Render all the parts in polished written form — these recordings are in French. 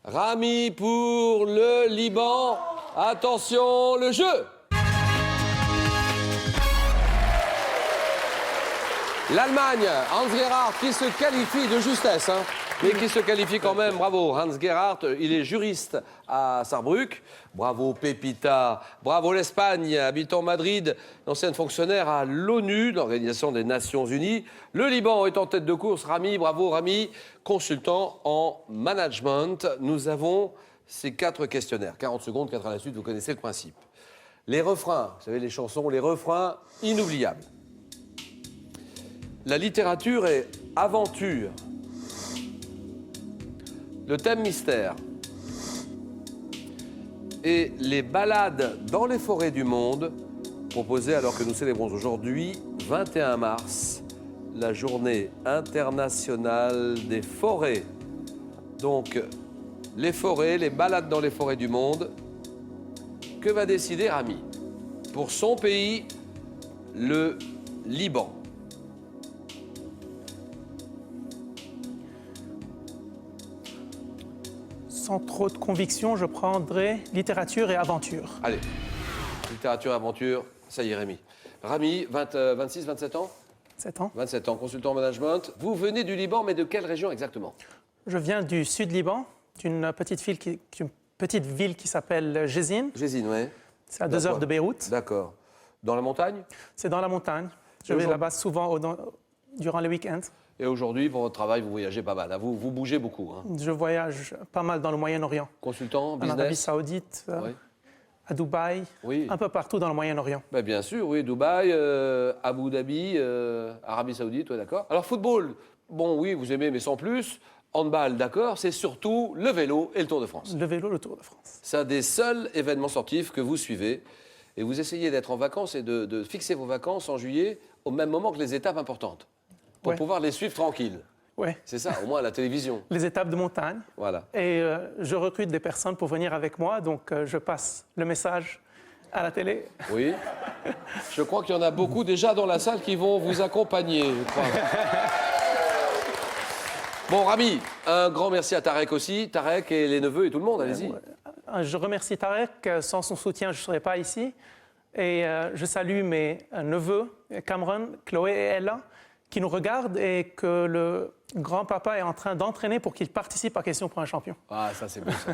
Rami pour le Liban. Attention, le jeu. L'Allemagne, Hans-Gerhardt qui se qualifie de justesse, hein, mais qui se qualifie quand même. Bravo Hans-Gerhardt, il est juriste à Sarrebruck. Bravo Pepita, bravo l'Espagne, habitant Madrid, ancienne fonctionnaire à l'ONU, l'Organisation des Nations Unies. Le Liban est en tête de course, Rami, bravo Rami, consultant en management. Nous avons ces 4 questionnaires, 40 secondes, 4 à la suite, vous connaissez le principe. Les refrains, vous savez les chansons, les refrains inoubliables. La littérature est aventure. Le thème mystère. Et les balades dans les forêts du monde, proposées alors que nous célébrons aujourd'hui, 21 mars, la journée internationale des forêts. Donc, les forêts, les balades dans les forêts du monde. Que va décider Rami? Pour son pays, le Liban. Sans trop de conviction, je prendrai littérature et aventure. Allez, littérature, aventure, ça y est Rémi. Rami, 26, 27 ans? 7 ans. 27 ans, consultant en management. Vous venez du Liban, mais de quelle région exactement? Je viens du sud Liban, d'une petite ville qui s'appelle Jézine. Jézine, oui. C'est à 2 heures de Beyrouth. D'accord. Dans la montagne? C'est dans la montagne. Je vais là-bas souvent durant les week-ends. Et aujourd'hui, pour votre travail, vous voyagez pas mal. Hein. Vous bougez beaucoup. Hein. Je voyage pas mal dans le Moyen-Orient. Consultant, business? En Arabie Saoudite, oui. à Dubaï, oui. Un peu partout dans le Moyen-Orient. Ben, bien sûr, oui. Dubaï, Abu Dhabi, Arabie Saoudite, ouais, d'accord. Alors, football, bon, oui, vous aimez, mais sans plus. Handball, d'accord. C'est surtout le vélo et le Tour de France. Le vélo, le Tour de France. C'est un des seuls événements sportifs que vous suivez. Et vous essayez d'être en vacances et de fixer vos vacances en juillet au même moment que les étapes importantes. Pour pouvoir les suivre tranquilles. Oui. C'est ça, au moins à la télévision. Les étapes de montagne. Voilà. Et je recrute des personnes pour venir avec moi, donc je passe le message à la télé. Oui. Je crois qu'il y en a beaucoup déjà dans la salle qui vont vous accompagner, je crois. Bon, Rami, un grand merci à Tarek aussi. Tarek et les neveux et tout le monde, allez-y. Je remercie Tarek. Sans son soutien, je ne serais pas ici. Et je salue mes neveux, Cameron, Chloé et Ella, qui nous regardent et que le grand-papa est en train d'entraîner pour qu'il participe à Question pour un champion. Ah, ça c'est beau ça.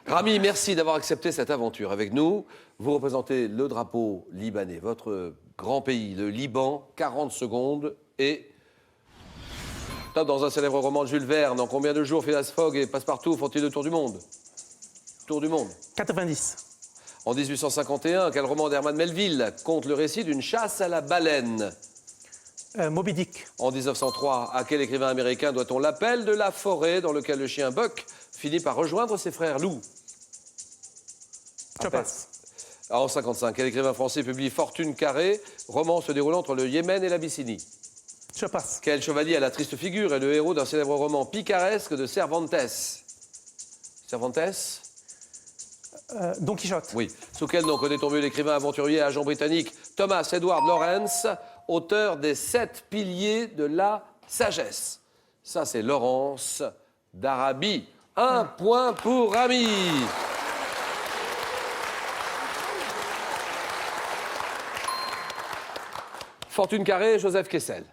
Rami, merci d'avoir accepté cette aventure avec nous. Vous représentez le drapeau libanais, votre grand pays, le Liban, 40 secondes et... Dans un célèbre roman de Jules Verne, en combien de jours Phileas Fogg et Passepartout font-ils le tour du monde? Tour du monde. 90. En 1851, quel roman d'Herman Melville compte le récit d'une chasse à la baleine? Moby Dick. En 1903, à quel écrivain américain doit-on l'appel de la forêt dans lequel le chien Buck finit par rejoindre ses frères loups? Je passe. En 1955, quel écrivain français publie Fortune carrée, roman se déroulant entre le Yémen et l'Abyssinie? Je passe. Quel chevalier à la triste figure est le héros d'un célèbre roman picaresque de Cervantes? Cervantes? Don Quichotte. Oui. Sous quel nom connaît-on mieux l'écrivain aventurier agent britannique Thomas Edward Lawrence, auteur des 7 piliers de la sagesse? Ça, c'est Laurence d'Arabie. Un point pour Rami. Fortune carrée, Joseph Kessel.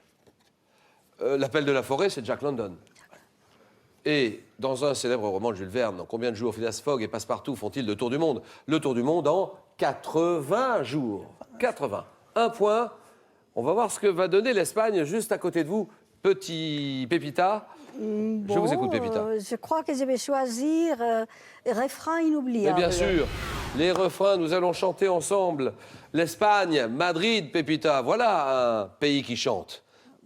L'appel de la forêt, c'est Jack London. Et dans un célèbre roman de Jules Verne, en combien de jours Phileas Fogg et Passepartout font-ils le tour du monde? Le tour du monde en 80 jours. 80. Un point. On va voir ce que va donner l'Espagne juste à côté de vous. Petit Pépita. Bon, Je vous écoute, Pépita. Je crois que je vais choisir refrain inoubliable. Mais bien sûr, les refrains, nous allons chanter ensemble. L'Espagne, Madrid, Pépita. Voilà un pays qui chante.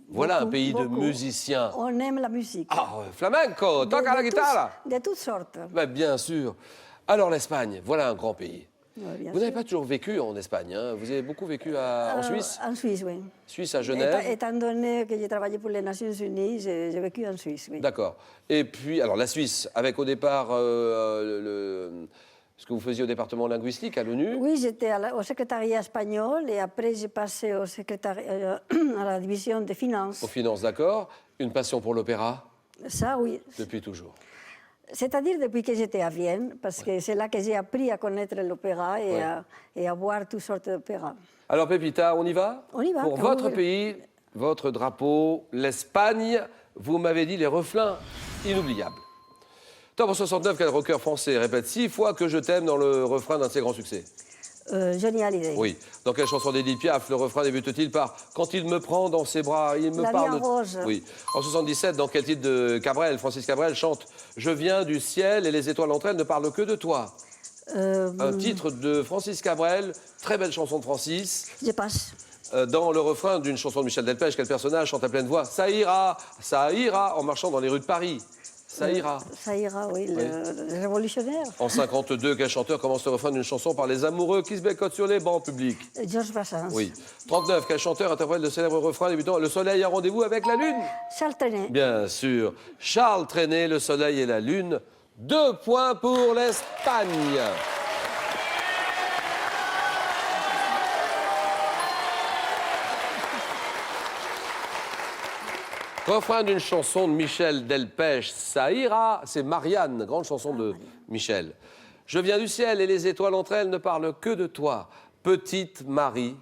Voilà un pays de musiciens. On aime la musique. Ah, flamenco, toca la guitare. De toutes sortes. Ben, bien sûr. Alors l'Espagne, voilà un grand pays. Ouais, bien Vous n'avez sûr. pas toujours vécu en Espagne, hein? Vous avez beaucoup vécu en Suisse? En Suisse, oui. Suisse à Genève. Étant donné que j'ai travaillé pour les Nations Unies, j'ai vécu en Suisse, oui. D'accord. Et puis, alors la Suisse, avec au départ ce que vous faisiez au département linguistique à l'ONU. Oui, j'étais au secrétariat espagnol et après j'ai passé au secrétariat, à la division des finances. Aux finances, d'accord. Une passion pour l'opéra? Ça, oui. Depuis toujours. C'est-à-dire depuis que j'étais à Vienne, parce que c'est là que j'ai appris à connaître l'opéra et à voir toutes sortes d'opéras. Alors, Pépita, on y va? On y va, Pour quand votre vous voulez. pays, votre drapeau, l'Espagne, vous m'avez dit les refrains inoubliables. Top 69, quel rocker français répète 6 fois que je t'aime dans le refrain d'un de ses grands succès? Johnny Hallyday. Oui. Dans quelle chanson d'Édith Piaf, le refrain débute-t-il par « Quand il me prend dans ses bras, il me La parle vie en de... » rose. Oui. En 77, dans quel titre de Cabrel, Francis Cabrel chante « Je viens du ciel et les étoiles entre elles ne parlent que de toi ». Un titre de Francis Cabrel, très belle chanson de Francis. Je passe. Dans le refrain d'une chanson de Michel Delpech, quel personnage chante à pleine voix « Ça ira, en marchant dans les rues de Paris ». Ça ira. Ça ira, oui, le révolutionnaire. En 52, quel chanteur commence le refrain d'une chanson par les amoureux qui se bécotent sur les bancs publics? Georges Brassens. Oui. 39, quel chanteur interprète le célèbre refrain débutant « Le soleil a rendez-vous avec la lune ». Charles Trenet. Bien sûr. Charles Trenet, Le soleil et la lune. 2 points pour l'Espagne. Refrain d'une chanson de Michel Delpech, Ça ira, c'est Marianne, grande chanson de Michel. Je viens du ciel et les étoiles entre elles ne parlent que de toi. Petite Marie,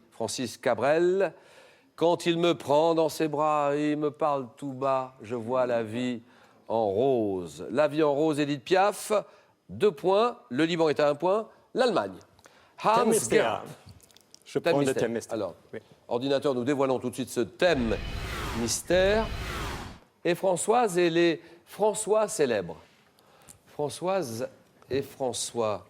Francis Cabrel. Quand il me prend dans ses bras et il me parle tout bas, je vois la vie en rose. La vie en rose, Édith Piaf. 2 points, le Liban est à 1 point. L'Allemagne. Hans Thème mystère. Gerhardt. Je prends le thème mystère. Alors, Oui. ordinateur, nous dévoilons tout de suite ce thème mystère. Et Françoise et les François célèbres. Françoise et François.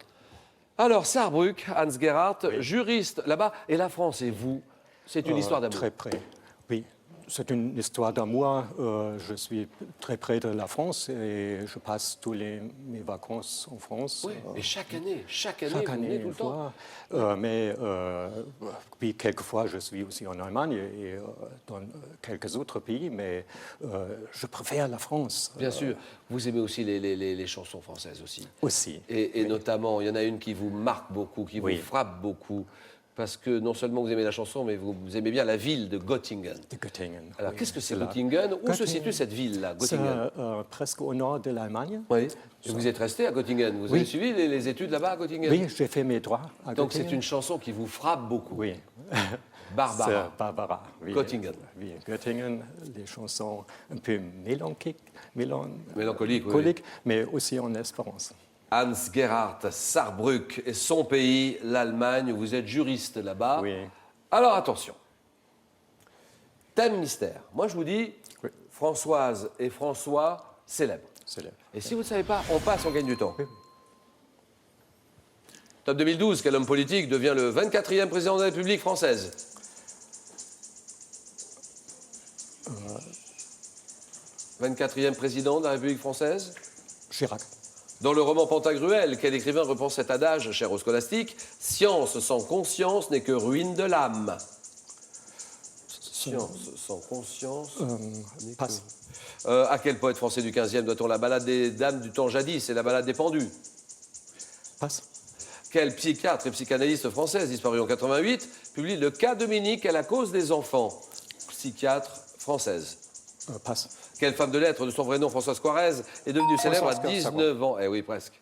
Alors, Saarbrück, Hans Gerhardt, juriste là-bas. Et la France et vous, c'est une histoire d'amour. Très près, oui. C'est une histoire d'amour. Je suis très près de la France et je passe tous mes vacances en France. Oui, et chaque année, Chaque vous venez année, tout le une temps. fois. Puis quelquefois, je suis aussi en Allemagne et dans quelques autres pays, mais je préfère la France. Bien sûr. Vous aimez aussi les chansons françaises aussi. Aussi. Et notamment, il y en a une qui vous marque beaucoup, qui Oui. vous frappe beaucoup. Parce que non seulement vous aimez la chanson, mais vous aimez bien la ville de Göttingen. De Göttingen. Alors, oui, qu'est-ce que c'est là. Göttingen? Où se Göttingen. situe cette ville-là, C'est Göttingen? presque au nord de l'Allemagne. Oui. Et vous êtes resté à Göttingen. Vous Oui. avez suivi les études là-bas à Göttingen? Oui, j'ai fait mes droits à Donc c'est Göttingen. une chanson qui vous frappe beaucoup. Oui. Barbara. C'est Barbara. Oui. Göttingen. Oui, Göttingen, les chansons un peu mélancoliques, Mélancoliques, mais aussi en espérance. Hans Gerhardt, Saarbrück et son pays, l'Allemagne. Vous êtes juriste là-bas. Oui. Alors attention. Thème mystère. Moi je vous dis, Oui. Françoise et François célèbres. Célèbre. Et si vous ne savez pas, on passe, on gagne du temps. Top 2012, quel homme politique devient le 24e président de la République française? « 24e président de la République française ?» Chirac. Dans le roman Pantagruel, quel écrivain reprend cet adage, cher aux scolastiques? « Science sans conscience n'est que ruine de l'âme. » Science sans conscience n'est que... Passe. À quel poète français du 15e doit-on la balade des dames du temps jadis et la balade des pendus? Passe. Quel psychiatre et psychanalyste française, disparue en 88, publie le cas Dominique à la cause des enfants? Psychiatre française. Passe. Quelle femme de lettres de son vrai nom, Françoise Coirez, est devenue célèbre à Françoise 19 ans? Eh oui, presque.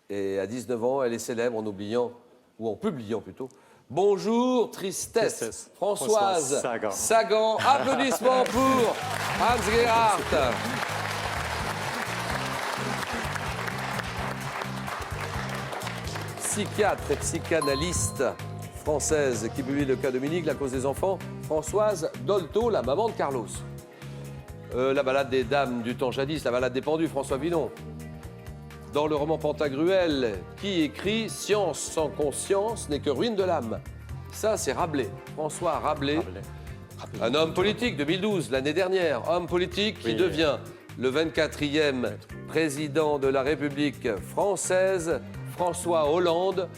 Et à 19 ans, elle est célèbre en oubliant, ou en publiant plutôt, Bonjour, tristesse. Françoise Sagan. Applaudissements pour Hans Gerhardt. Psychiatre et psychanalyste française qui publie le cas Dominique, la cause des enfants, Françoise Dolto, la maman de Carlos. La balade des dames du temps jadis, la balade des pendus, François Villon. Dans le roman Pantagruel, qui écrit « Science sans conscience n'est que ruine de l'âme ». Ça, c'est Rabelais, François Rabelais. Un homme politique, 2012, l'année dernière, homme politique qui devient le 24e président de la République française, François Hollande,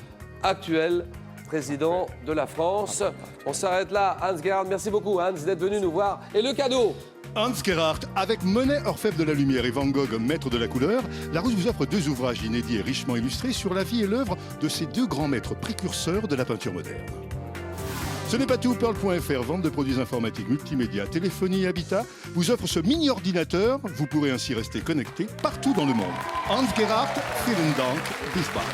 actuel président de la France. On s'arrête là. Hans Gerhardt, merci beaucoup Hans d'être venu nous voir. Et le cadeau? Hans Gerhardt, avec Monet, orfèvre de la lumière et Van Gogh, maître de la couleur, Larousse vous offre 2 ouvrages inédits et richement illustrés sur la vie et l'œuvre de ces 2 grands maîtres précurseurs de la peinture moderne. Ce n'est pas tout, Pearl.fr, vente de produits informatiques, multimédia, téléphonie et habitat, vous offre ce mini-ordinateur. Vous pourrez ainsi rester connecté partout dans le monde. Hans Gerhardt, vielen Dank, bis bald.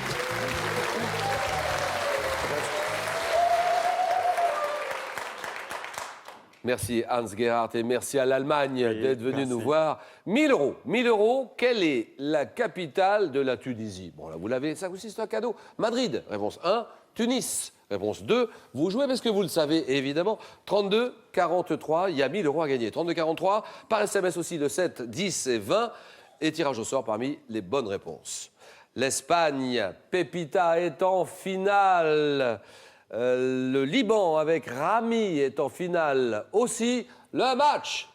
Merci Hans Gerhardt et merci à l'Allemagne d'être venu nous voir. 1000 euros. 1000 euros, quelle est la capitale de la Tunisie? Bon, là, vous l'avez, ça aussi, c'est un cadeau. Madrid, réponse 1. Tunis, réponse 2. Vous jouez parce que vous le savez, évidemment. 32, 43, il y a 1000 euros à gagner. 32, 43, par SMS aussi de 7, 10 et 20. Et tirage au sort parmi les bonnes réponses. L'Espagne, Pepita est en finale. Le Liban avec Rami est en finale aussi. Le match